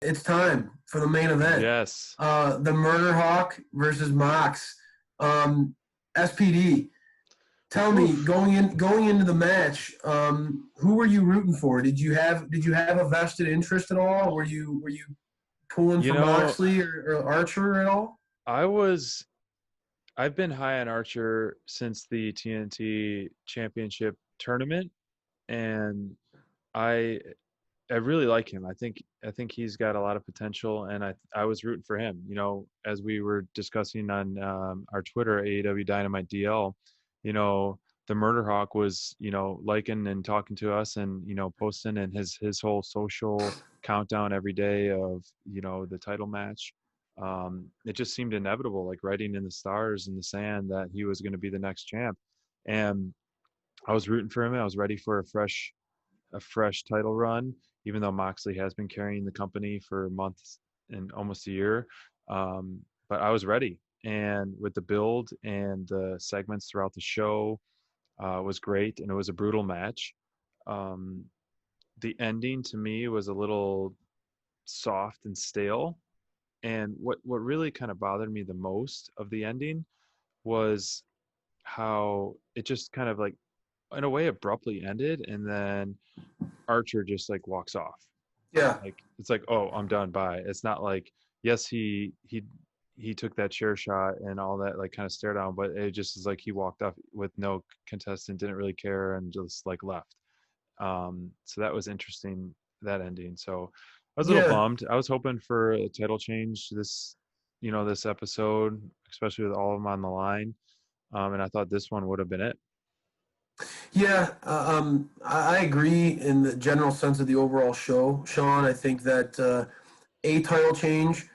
it's time for the main event. Yes. The Murder Hawk versus Mox. SPD. Tell me, going into the match, who were you rooting for? Did you have a vested interest at all? Were you pulling for Moxley or Archer at all? I've been high on Archer since the TNT Championship tournament, and I really like him. I think he's got a lot of potential, and I was rooting for him. As we were discussing on our Twitter, AEW Dynamite DL, the Murder Hawk was liking and talking to us, and posting, and his whole social countdown every day of the title match. It just seemed inevitable, like writing in the stars in the sand, that he was going to be the next champ, and I was rooting for him. I was ready for a fresh title run, even though Moxley has been carrying the company for months and almost a year. But I was ready, and with the build and the segments throughout the show was great, and it was a brutal match. The ending to me was a little soft and stale. And what really kind of bothered me the most of the ending was how it just kind of, like, in a way, abruptly ended, and then Archer just like walks off. Yeah. Like, it's like, oh, I'm done. Bye. It's not like, yes, he took that chair shot and all that, like, kind of stare down, but it just is like he walked off with no contestant, didn't really care, and just like left. So that was interesting, that ending. So I was a little bummed. I was hoping for a title change this episode, especially with all of them on the line. And I thought this one would have been it. Yeah, I agree in the general sense of the overall show, Sean. I think that a title change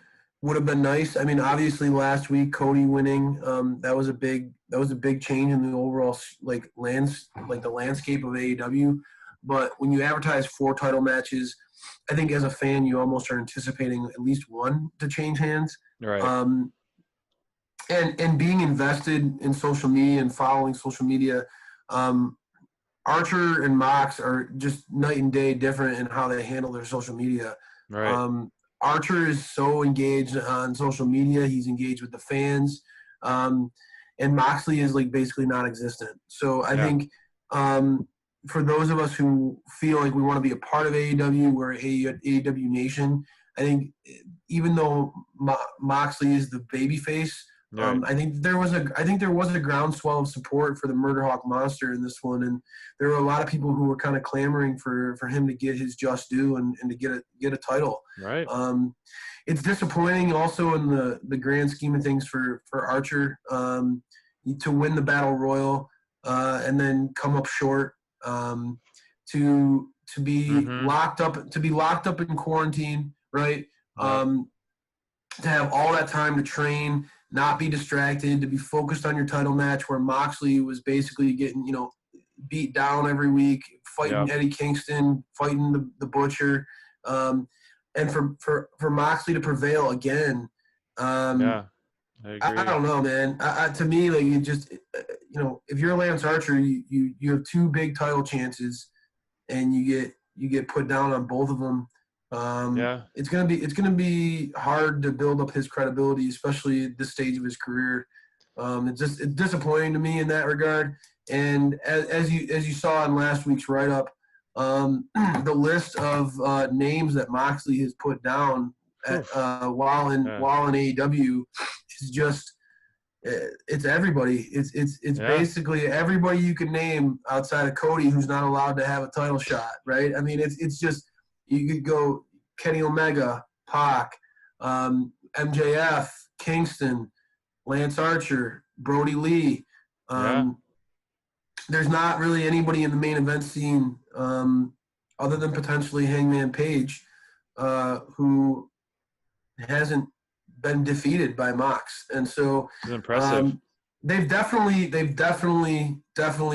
would have been nice. I mean, obviously last week Cody winning, that was a big change in the overall the landscape of AEW. But when you advertise 4 title matches, I think as a fan you almost are anticipating at least one to change hands. Right. And being invested in social media and following social media. Archer and Mox are just night and day different in how they handle their social media. Right. Archer is so engaged on social media. He's engaged with the fans. And Moxley is like basically non-existent. So I think for those of us who feel like we want to be a part of AEW, we're AEW Nation. I think even though Moxley is the babyface, right. I think there was a groundswell of support for the Murder Hawk monster in this one, and there were a lot of people who were kind of clamoring for him to get his just due and to get a title. Right. It's disappointing also in the grand scheme of things for Archer to win the Battle Royal and then come up short, to be locked up in quarantine, right? To have all that time to train, not be distracted, to be focused on your title match, where Moxley was basically getting, beat down every week, fighting Eddie Kingston, fighting the Butcher, and for Moxley to prevail again. I agree. I don't know, man. To me, like, you just, if you're Lance Archer, you have 2 big title chances, and you get put down on both of them. It's gonna be hard to build up his credibility, especially at this stage of his career. It's disappointing to me in that regard. And as you saw in last week's write-up, the list of names that Moxley has put down while in AEW is just it's everybody. It's basically everybody you can name outside of Cody who's not allowed to have a title shot, right? I mean, it's just. You could go Kenny Omega, Pac, MJF, Kingston, Lance Archer, Brody Lee. There's not really anybody in the main event scene other than potentially Hangman Page who hasn't been defeated by Mox. And so it's impressive. They've definitely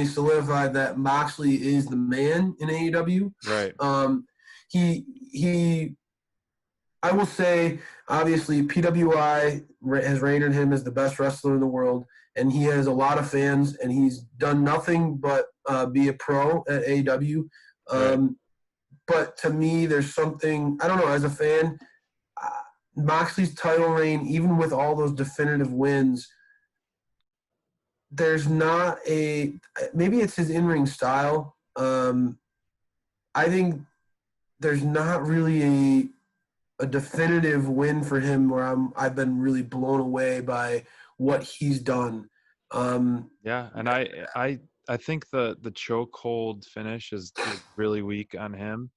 solidified that Moxley is the man in AEW. Right. He I will say, obviously, PWI has rated him as the best wrestler in the world, and he has a lot of fans, and he's done nothing but be a pro at AEW. But to me, there's something, I don't know, as a fan, Moxley's title reign, even with all those definitive wins, there's not a – maybe it's his in-ring style. I think there's not really a definitive win for him where I've been really blown away by what he's done. Yeah, and I think the chokehold finish is really weak on him.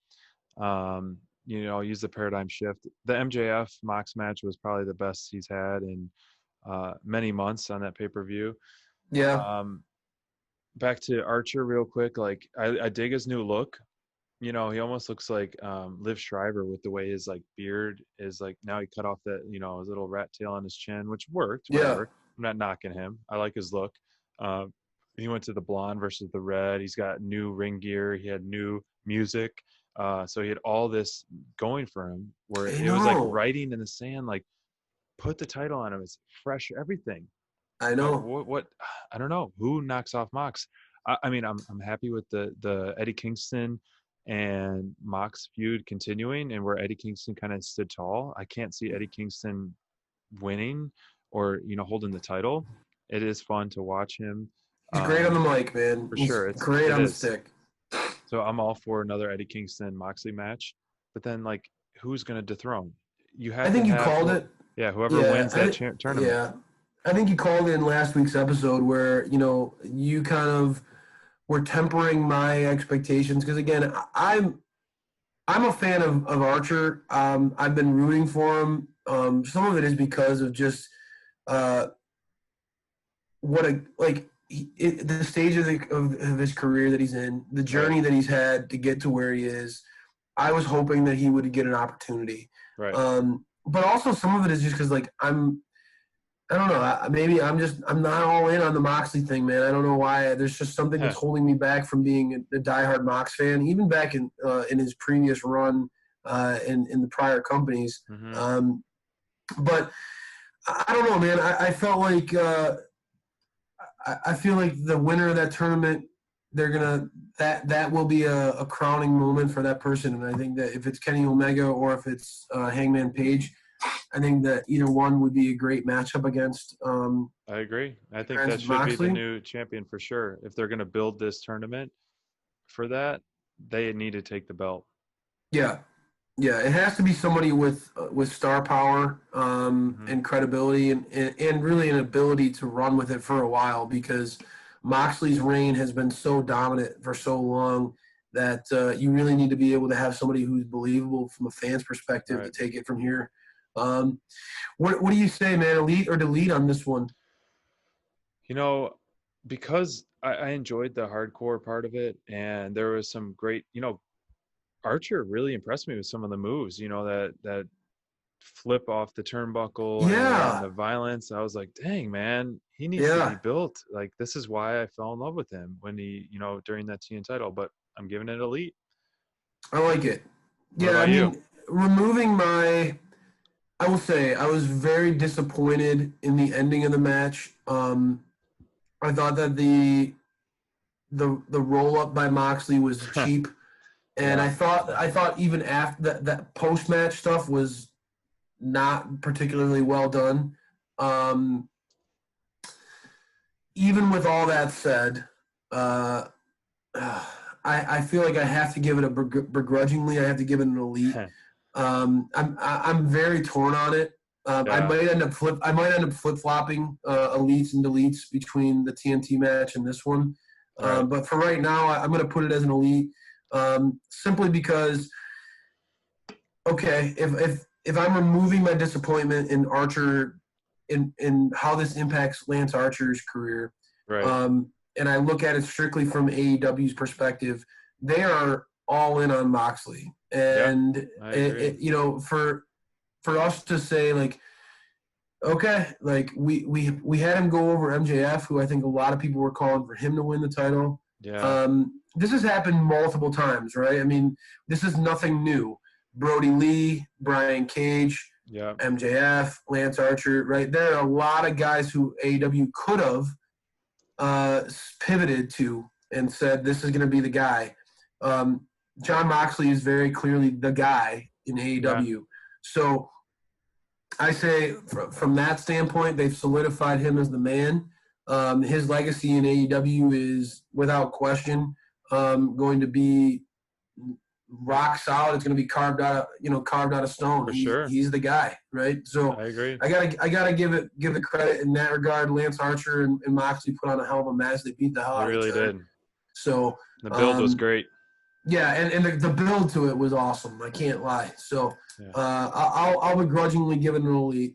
Use the paradigm shift. The MJF Mox match was probably the best he's had in many months on that pay-per-view. Yeah. Back to Archer real quick. Like I dig his new look. He almost looks like Liv Schreiber with the way his like beard is like now he cut off that his little rat tail on his chin, which worked. Yeah. Whatever. I'm not knocking him. I like his look. He went to the blonde versus the red. He's got new ring gear. He had new music. So he had all this going for him where it was like writing in the sand, like put the title on him. It's fresh, everything. I know. What I don't know. Who knocks off Mox? I mean, I'm happy with the Eddie Kingston and Mox feud continuing and where Eddie Kingston kind of stood tall. I can't see Eddie Kingston winning or, holding the title. It is fun to watch him. He's great on the mic, man. For sure. It's great on the stick. So I'm all for another Eddie Kingston Moxley match. But then, like, who's going to dethrone? I think you called it. Yeah, whoever wins that tournament. Yeah. I think you called it in last week's episode where, you kind of were tempering my expectations. Because, again, I'm a fan of Archer. I've been rooting for him. Some of it is because of just the stage of his career that he's in, the journey that he's had to get to where he is. I was hoping that he would get an opportunity. Right. But also some of it is just because, like, I don't know. Maybe I'm not all in on the Moxley thing, man. I don't know why. There's just something that's holding me back from being a diehard Mox fan, even back in his previous run in the prior companies. Mm-hmm. But I don't know, man. I felt like I feel like the winner of that tournament, that will be a crowning moment for that person. And I think that if it's Kenny Omega or if it's Hangman Page, I think that either one would be a great matchup against. I agree. I think that should be the new champion for sure. If they're going to build this tournament for that, they need to take the belt. Yeah. Yeah, it has to be somebody with star power and credibility and really an ability to run with it for a while because Moxley's reign has been so dominant for so long that you really need to be able to have somebody who's believable from a fan's perspective to take it from here. What do you say, man? Elite or delete on this one? Because I enjoyed the hardcore part of it, and there was some great, Archer really impressed me with some of the moves, that flip off the turnbuckle and the violence. I was like, dang, man, he needs to be built. Like, this is why I fell in love with him when he, during that TN title, but I'm giving it elite. I like it. Yeah, I mean, removing I will say I was very disappointed in the ending of the match. I thought that the roll up by Moxley was cheap. And I thought even after that post match stuff was not particularly well done. Even with all that said, I feel like I have to give it begrudgingly. I have to give it an elite. I'm very torn on it. I might end up flip flopping elites and deletes between the TNT match and this one. But for right now, I'm going to put it as an elite. Simply because, okay, if I'm removing my disappointment in Archer, in how this impacts Lance Archer's career, and I look at it strictly from AEW's perspective, they are all in on Moxley, and for us to say like, okay, like we had him go over MJF, who I think a lot of people were calling for him to win the title. Yeah. This has happened multiple times, right? I mean, this is nothing new. Brody Lee, Brian Cage, MJF, Lance Archer, right? There are a lot of guys who AEW could have pivoted to and said, this is going to be the guy. Jon Moxley is very clearly the guy in AEW. So I say from that standpoint, they've solidified him as the man. His legacy in AEW is without question going to be rock solid. It's going to be carved out of stone. For sure. He's the guy, right? So I agree. I gotta give it credit in that regard. Lance Archer and Moxley put on a hell of a match. They beat the hell out of each other. They really did. So the build was great. Yeah, and the build to it was awesome. I can't lie. So Yeah. I'll begrudgingly give it an elite.